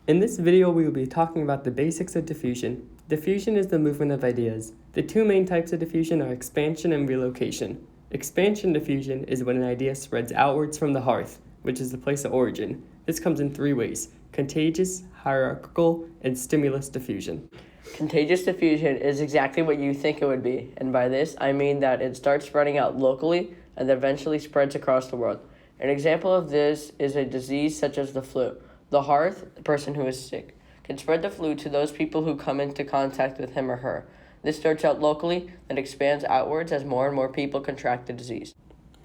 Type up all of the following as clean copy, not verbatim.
In this video, we will be talking about the basics of diffusion. Diffusion is the movement of ideas. The two main types of diffusion are expansion and relocation. Expansion diffusion is when an idea spreads outwards from the hearth, which is the place of origin. This comes in three ways: contagious, hierarchical, and stimulus diffusion. Contagious diffusion is exactly what you think it would be, and by this I mean that it starts spreading out locally and then eventually spreads across the world. An example of this is a disease such as the flu. The hearth, the person who is sick, can spread the flu to those people who come into contact with him or her. This starts out locally and expands outwards as more and more people contract the disease.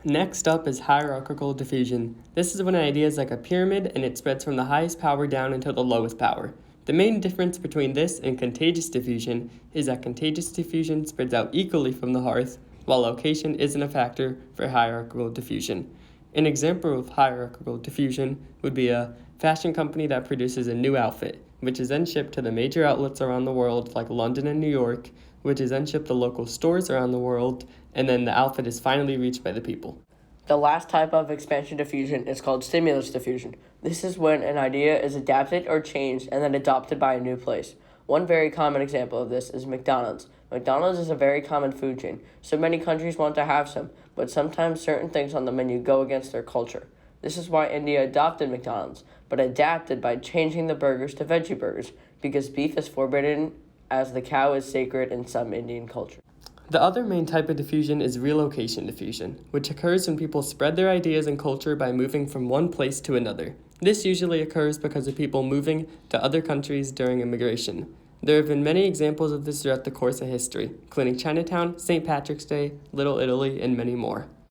Next up is hierarchical diffusion. This is when an idea is like a pyramid and it spreads from the highest power down until the lowest power. The main difference between this and contagious diffusion is that contagious diffusion spreads out equally from the hearth, while location isn't a factor for hierarchical diffusion. An example of hierarchical diffusion would be a fashion company that produces a new outfit, which is then shipped to the major outlets around the world like London and New York, which is then shipped to local stores around the world, and then the outfit is finally reached by the people. The last type of expansion diffusion is called stimulus diffusion. This is when an idea is adapted or changed and then adopted by a new place. One very common example of this is McDonald's. McDonald's is a very common food chain, so many countries want to have some, but sometimes certain things on the menu go against their culture. This is why India adopted McDonald's, but adapted by changing the burgers to veggie burgers, because beef is forbidden as the cow is sacred in some Indian culture. The other main type of diffusion is relocation diffusion, which occurs when people spread their ideas and culture by moving from one place to another. This usually occurs because of people moving to other countries during immigration. There have been many examples of this throughout the course of history, including Chinatown, St. Patrick's Day, Little Italy, and many more.